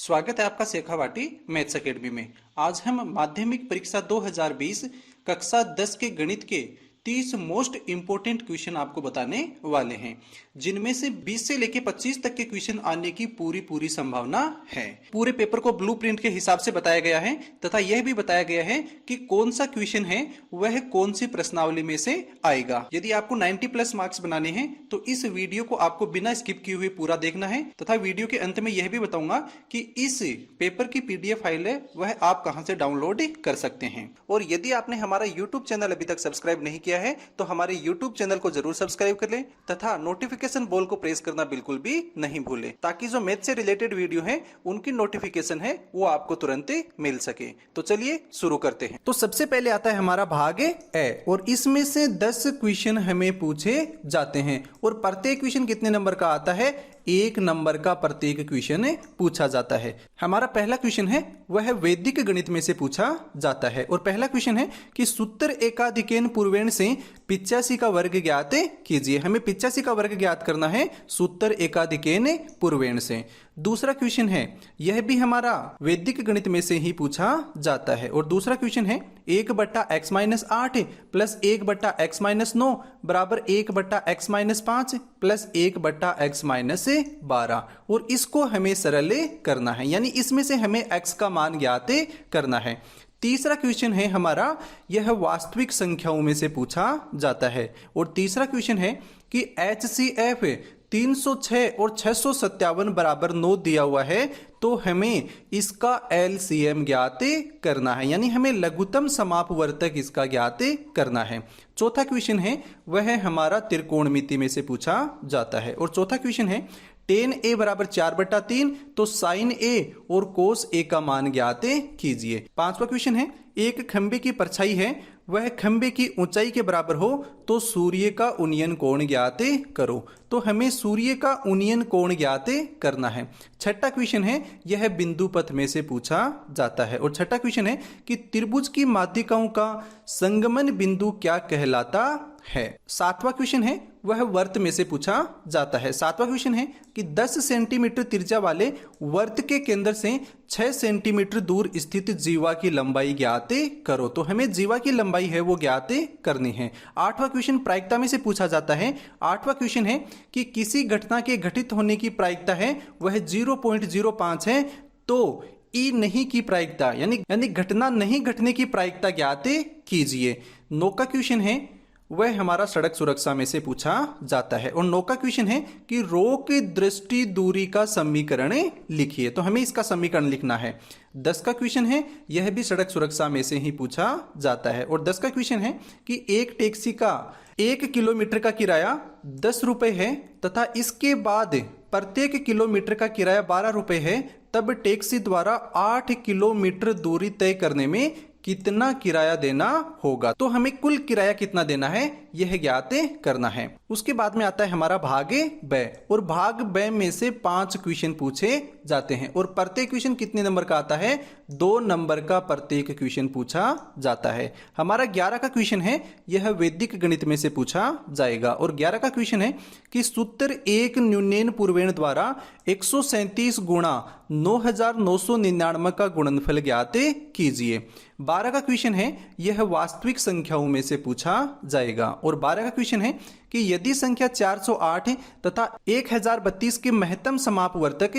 स्वागत है आपका शेखावाटी मैथ्स एकेडमी में। आज हम माध्यमिक परीक्षा 2020 कक्षा 10 के गणित के 30 मोस्ट इंपोर्टेंट क्वेश्चन आपको बताने वाले हैं, जिनमें से 20 से लेके 25 तक के क्वेश्चन आने की पूरी संभावना है। पूरे पेपर को ब्लूप्रिंट के हिसाब से बताया गया है तथा यह भी बताया गया है कि कौन सा क्वेश्चन है वह कौन सी प्रश्नावली में से आएगा। यदि आपको 90+ मार्क्स बनाने हैं तो इस वीडियो को आपको बिना स्किप किए हुए पूरा देखना है तथा वीडियो के अंत में यह भी बताऊंगा कि इस पेपर की PDF फाइल है वह आप कहां से डाउनलोड कर सकते हैं। और यदि आपने हमारा YouTube चैनल अभी तक सब्सक्राइब नहीं किया है तो हमारे YouTube चैनल को जरूर सब्सक्राइब कर लें तथा नोटिफिकेशन बेल को प्रेस करना बिल्कुल भी नहीं भूलें, ताकि जो मैथ से रिलेटेड वीडियो है उनकी नोटिफिकेशन है वो आपको तुरंत मिल सके। तो चलिए शुरू करते हैं। तो सबसे पहले आता है हमारा भाग ए और इसमें से 10 क्वेश्चन हमें पूछे जाते हैं और प्रत्येक क्वेश्चन कितने नंबर का आता है? 1 नंबर का प्रत्येक क्वेश्चन पूछा जाता है। हमारा पहला क्वेश्चन है वह वैदिक गणित में से पूछा जाता है और पहला क्वेश्चन है कि सूत्र एकाधिकेन पूर्वेण से 85 का वर्ग ज्ञात कीजिए। हमें 85 का वर्ग ज्ञात करना है सूत्र एकाधिकेन पूर्वेण से। दूसरा क्वेश्चन है यह भी हमारा वैदिक गणित में से ही पूछा जाता है और दूसरा क्वेश्चन है 1/x-8 प्लस 1/x-9 बराबर 1/x-5 प्लस 1/x-12 और इसको हमें सरल करना है, यानी इसमें से हमें x का मान ज्ञात करना है। तीसरा क्वेश्चन है हमारा यह वास्तविक संख्याओं में से पूछा जाता है और तीसरा क्वेश्चन है कि HCF 306 और 657 बराबर 9 दिया हुआ है तो हमें इसका LCM ज्ञात करना है, यानी हमें लघुत्तम समापवर्तक इसका ज्ञात करना है। चौथा क्वेश्चन है वह हमारा त्रिकोणमिति में से पूछा जाता है और चौथा क्वेश्चन है tan A बराबर 4/3 तो sin A और cos A का मान ज्ञात कीजिए। पांचवा क्वेश्चन है एक खंबे की परछाई है वह खंबे की ऊंचाई के बराबर हो तो सूर्य का उन्नयन कोण ज्ञात करो, तो हमें सूर्य का उन्नयन कोण ज्ञात करना है। छठा क्वेश्चन है यह बिंदु पथ में से पूछा जाता है और छठा क्वेश्चन है कि त्रिभुज की माध्यिकाओं का संगमन बिंदु क्या कहलाता है। सातवां क्वेश्चन है वह वर्त में से पूछा जाता है। सातवां क्वेश्चन है कि 10 सेंटीमीटर त्रिज्या वाले वर्त के केंद्र से 6 सेंटीमीटर दूर स्थित जीवा की लंबाई ज्ञात करो, तो हमें जीवा की लंबाई है वो ज्ञात करनी है। आठवां क्वेश्चन प्रायिकता में से पूछा जाता है। आठवां क्वेश्चन है कि किसी घटना के घटित होने की प्रायिकता है वह 0.05 है तो ई नहीं की प्रायिकता यानी घटना नहीं घटने की प्रायिकता ज्ञात कीजिए। 9 का क्वेश्चन है वह हमारा सड़क सुरक्षा में से पूछा जाता है और 9 का क्वेश्चन है कि रो की दृष्टि दूरी का समीकरण लिखिए, तो हमें इसका समीकरण लिखना है। 10 का क्वेश्चन है यह भी सड़क सुरक्षा में से ही पूछा जाता है और 10 का क्वेश्चन है कि एक टैक्सी का 1 किलोमीटर का किराया 10 रुपए है तथा इसके बाद प्रत्येक किलोमीटर का किराया 12 रुपए है, तब टैक्सी द्वारा 8 किलोमीटर दूरी तय करने में कितना किराया देना होगा, तो हमें कुल किराया कितना देना है यह ज्ञात करना है। उसके बाद में आता है हमारा भाग ब और भाग ब में से 5 क्वेश्चन पूछे जाते हैं और प्रत्येक क्वेश्चन कितने नंबर का आता है? 2 नंबर का प्रत्येक क्वेश्चन पूछा जाता है। हमारा 11 का क्वेश्चन है यह वैदिक गणित में से पूछा जाएगा और 11 का क्वेश्चन है कि सूत्र एक न्यूनन पूर्वेण द्वारा 137 गुणा 9999 का गुणनफल ज्ञात कीजिए। 12 का क्वेश्चन है यह वास्तविक संख्याओं में से पूछा जाएगा और 12 का क्वेश्चन है कि यदि संख्या 408 तथा 1032 के महत्तम समापवर्तक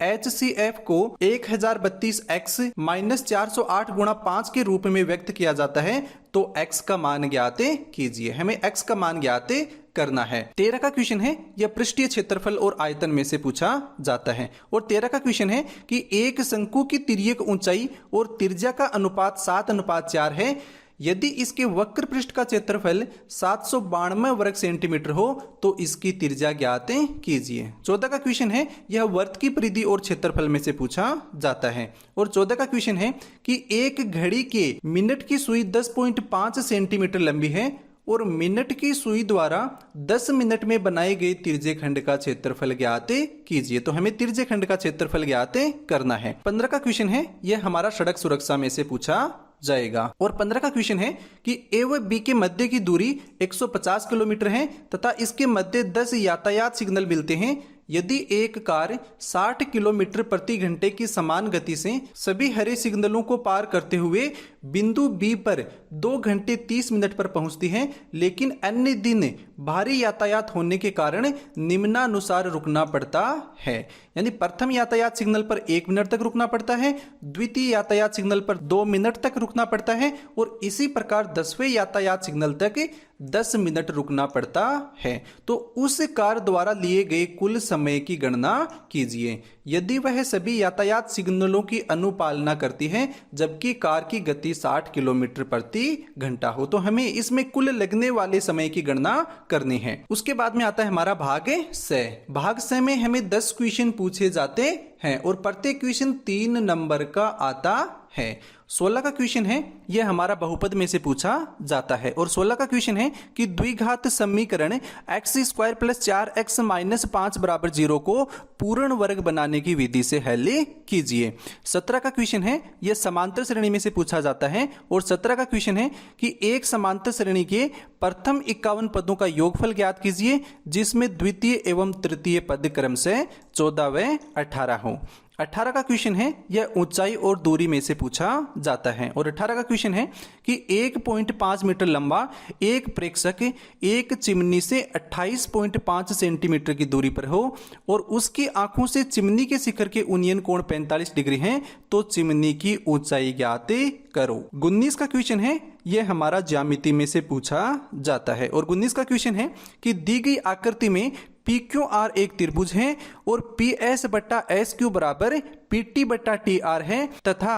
HCF को 1032x माइनस 408 गुणा 5 के रूप में व्यक्त किया जाता है तो x का मान ज्ञात कीजिए। हमें x का मान ज्ञात करना है। 13 का क्वेश्चन है यह पृष्ठीय क्षेत्रफल और आयतन में से पूछा जाता है और 13 का क्वेश्चन है कि एक शंकु की तिर्यक ऊंचाई और त्रिज्या का अनुपात 7:4 है यदि इसके वक्र पृष्ठ का क्षेत्रफल 792 वर्ग सेंटीमीटर हो तो इसकी त्रिज्या ज्ञात कीजिए। 14 का क्वेश्चन है यह वर्त की परिधि और क्षेत्रफल में से पूछा जाता है और 14 का क्वेश्चन है कि एक घड़ी के मिनट की सुई 10.5 सेंटीमीटर लंबी है और मिनट की सुई द्वारा 10 मिनट में बनाए गए तिरछे खंड का क्षेत्रफल ज्ञात कीजिए, तो हमें तिरछे खंड का क्षेत्रफल ज्ञात करना है। 15 का क्वेश्चन है यह हमारा सड़क सुरक्षा में से पूछा जाएगा और 15 का क्वेश्चन है कि ए व बी के मध्य की दूरी 150 किलोमीटर है तथा इसके मध्य 10 यातायात सिग्नल मिलते हैं यदि एक कार 60 किलोमीटर प्रति घंटे की समान गति से सभी हरे सिग्नलों को पार करते हुए बिंदु बी पर 2 घंटे 30 मिनट पर पहुंचती है, लेकिन अन्य दिन भारी यातायात होने के कारण निम्नानुसार रुकना पड़ता है। यानी प्रथम यातायात सिग्नल पर 1 मिनट तक रुकना पड़ता है, द्वितीय यातायात सिग्नल पर 2 मिनट तक रुकना पड़ता है और इसी प्रकार 10वें यातायात सिग्नल तक 10 मिनट रुकना पड़ता है। तो उस कार द्वारा लिए गए कुल समय की गणना कीजिए यदि वह सभी यातायात सिग्नलों की अनुपालना करती है जबकि कार की गति 60 किलोमीटर प्रति घंटा हो। तो हमें इसमें कुल लगने वाले समय की गणना करनी है। उसके बाद में आता है हमारा भाग स। भाग स में हमें 10 क्वेश्चन पूछे जाते हैं और प्रत्येक क्वेश्चन 3 नंबर का आता है। 16 का क्वेश्चन है यह हमारा बहुपद में से पूछा जाता है और 16 का क्वेश्चन है कि द्विघात समीकरण x² + 4x - 5 = 0 को पूर्ण वर्ग बनाने की विधि से हल कीजिए। 17 का क्वेश्चन है यह समांतर श्रेणी में से पूछा जाता है और 17 का क्वेश्चन है कि एक समांतर श्रेणी के प्रथम 51 पदों का योगफल ज्ञात कीजिए जिसमें द्वितीय एवं तृतीय पद क्रम से 14 व 18 हो। 18 का क्वेश्चन है यह ऊंचाई और दूरी में से पूछा जाता है और 18 का क्वेश्चन है कि 1.5 मीटर लंबा एक प्रेक्षक एक चिमनी से 28.5 सेंटीमीटर की दूरी पर हो और उसकी आंखों से चिमनी के शिखर के उन्नयन कोण 45 डिग्री है, तो चिमनी की ऊंचाई ज्ञात करो। 19 का क्वेश्चन है यह हमारा ज्यामिति में से पूछा जाता है और 19 का क्वेश्चन है कि दी गई आकृति में PQR एक त्रिभुज है और PS/SQ बराबर PT/TR है तथा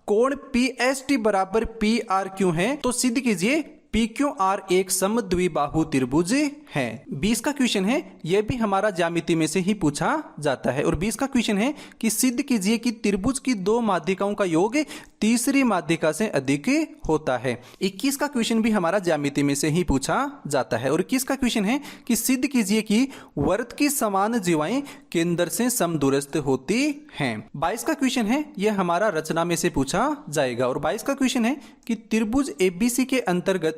कोण PST बराबर PRQ है, तो सिद्ध कीजिए PQR एक समद्विबाहु त्रिभुज है। 20 का क्वेश्चन है यह भी हमारा ज्यामिति में से ही पूछा जाता है और 20 का क्वेश्चन है कि सिद्ध कीजिए कि त्रिभुज की 2 माध्यिकाओं का योग तीसरी माध्यिका से अधिक होता है। 21 का क्वेश्चन भी हमारा ज्यामिति में से ही पूछा जाता है और 21 का क्वेश्चन है कि सिद्ध कीजिए कि वृत्त की समान जीवाएं केंद्र से समदूरस्थ होती हैं। 22 का क्वेश्चन है यह हमारा रचना में से पूछा जाएगा और 22 का क्वेश्चन है कि त्रिभुज ABC के अंतर्गत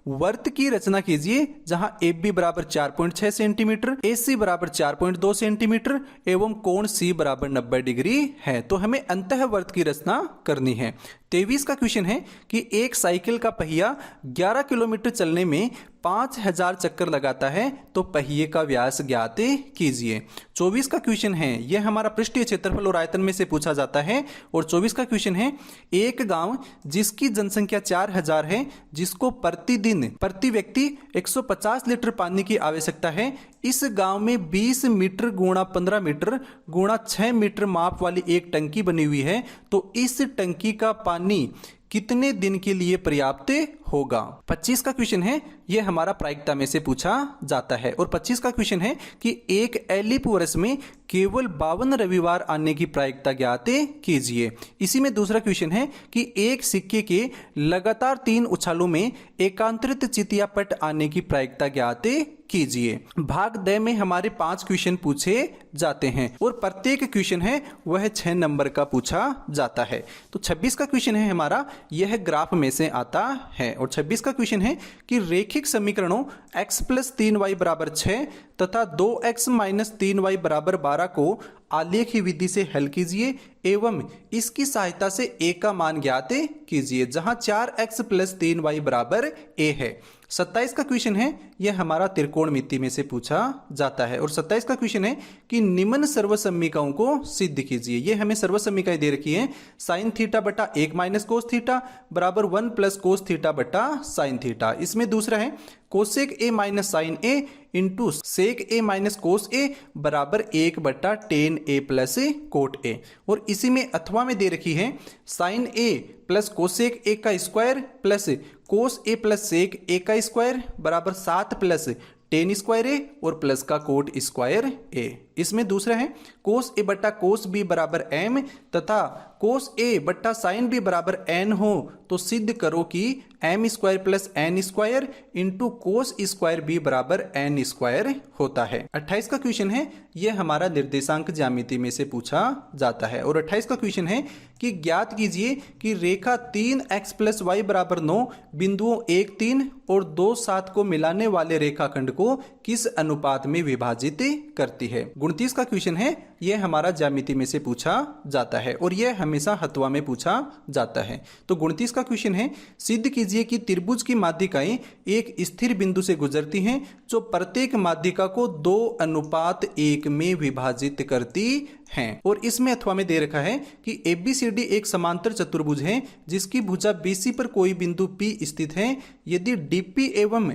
वर्त की रचना कीजिए जहां AB बराबर 4.6 सेंटीमीटर, AC बराबर 4.2 सेंटीमीटर एवं कोण C बराबर 90 डिग्री है। तो हमें अंतःवर्त की रचना करनी है। 23 का क्वेश्चन है कि एक साइकिल का पहिया 11 किलोमीटर चलने में 5000 चक्कर लगाता है, तो पहिए का व्यास ज्ञात कीजिए। 24 का क्वेश्चन है यह हमारा पृष्ठीय क्षेत्रफल और आयतन में से पूछा जाता है और 24 का क्वेश्चन है एक गांव जिसकी जनसंख्या 4000 है, जिसको प्रतिदिन प्रति व्यक्ति 150 लीटर पानी की आवश्यकता है, इस गांव में 20 मीटर गुणा 15 मीटर गुणा 6 मीटर माप वाली एक टंकी बनी हुई है, तो इस टंकी का पानी कितने दिन के लिए पर्याप्त होगा। 25 का क्वेश्चन है यह हमारा प्रायिकता में से पूछा जाता है और 25 का क्वेश्चन है कि एक एलिप वर्ष में केवल 52 रविवार आने की प्रायिकता ज्ञात कीजिए। इसी में दूसरा क्वेश्चन है कि एक सिक्के के लगातार 3 उछालों में एकांतरित चितिया पट आने की प्रायिकता ज्ञात कीजिए। भाग द में हमारे 5 क्वेश्चन पूछे जाते हैं और प्रत्येक क्वेश्चन है वह 6 नंबर का पूछा जाता है। तो 26 का क्वेश्चन है हमारा यह ग्राफ में से आता है और 26 का क्वेश्चन है कि रेखिक समीकरणों x + 3y = 6 तथा 2x - 3y = 12 को आलेखी विधि से हल कीजिए एवं इसकी सहायता से a का मान ज्ञात कीजिए, जहां 4x + 3y = a है। 27 का क्वेश्चन है यह हमारा त्रिकोणमिति में से पूछा जाता है और 27 का क्वेश्चन है कि निम्न सर्वसमीकाओं को सिद्ध कीजिए। ये हमें सर्वसमीकाएं दे रखी हैं। sin θ/1 - cos θ बराबर 1 + cos θ/sin θ। इसमें दूसरा है cosec a - sin a into sec a - cos a बराबर 1/tan a + cot a और इसी में अथवा में दे रखी है sin a + कोसेक a का square plus cos a + sec a का स्क्वायर बराबर 7 + tan स्क्वायर a और प्लस का कोट स्क्वायर a। इसमें दूसरा है cos a cos b बराबर m तथा cos a sin b बराबर n हो, तो सिद्ध करो कि m square plus n square into cos square b बराबर n स्क्वायर होता है। 28 का क्वेश्चन है यह हमारा निर्देशांक ज्यामिति में से पूछा जाता है और 28 का क्वेश्चन है कि ज्ञात कीजिए कि रेखा 3x + y बराबर 9 बिंदुओं 1 3 और 2 7 को मिलाने वाले रेखाखंड को किस अनुपात में विभाजित करती है। 29 का क्वेश्चन है, यह हमारा ज्यामिति में से पूछा जाता है और यह हमेशा हथवा में पूछा जाता है। तो 29 का क्वेश्चन है, सिद्ध कीजिए कि त्रिभुज की माध्यिकाएं एक स्थिर बिंदु से गुजरती हैं जो प्रत्येक माध्यिका को 2:1 में विभाजित करती हैं। और इसमें अथवा में दे रखा है कि ABCD एक समांतर चतुर्भुज है जिसकी भुजा BC पर कोई बिंदु P स्थित है। यदि DP एवं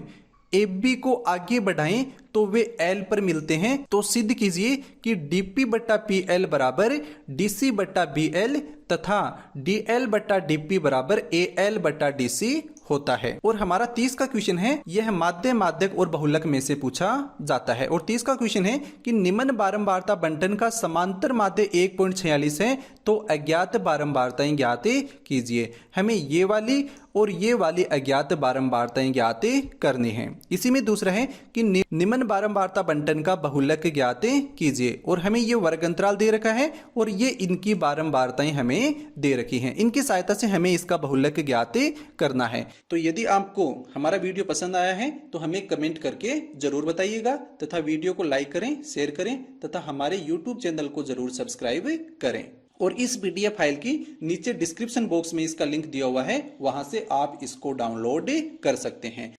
AB को आगे बढ़ाएं तो वे L पर मिलते हैं। तो सिद्ध कीजिए कि DP बट्टा PL बराबर DC बट्टा BL तथा DL बट्टा DP बराबर AL बट्टा DC होता है। और हमारा 30 का क्वेश्चन है, यह माध्य, माध्यक और बहुलक में से पूछा जाता है। और 30 का क्वेश्चन है कि निम्न बारंबारता बंटन का समांतर माध्य 1.46 है तो अज्ञात बारंबारताएं ज्ञात कीजिए। हमें ये वाली और ये वाली अज्ञात बारंबारताएं ज्ञात करनी है। इसी में दूसरा है कि निम्न बारंबारता बंटन का बहुलक ज्ञात कीजिए। और हमें ये वर्ग अंतराल दे रखा है और ये इनकी बारंबारताएं हमें दे रखी हैं। इनकी सहायता से हमें इसका बहुलक ज्ञात करना है। तो यदि आपको हमारा वीडियो पसंद आया है तो हमें कमेंट करके जरूर बताइएगा तथा वीडियो को लाइक करें, शेयर करें तथा हमारे YouTube चैनल को जरूर सब्सक्राइब करें। और इस PDF फाइल की नीचे डिस्क्रिप्शन बॉक्स में इसका लिंक दिया हुआ है, वहां से आप इसको डाउनलोड कर सकते हैं।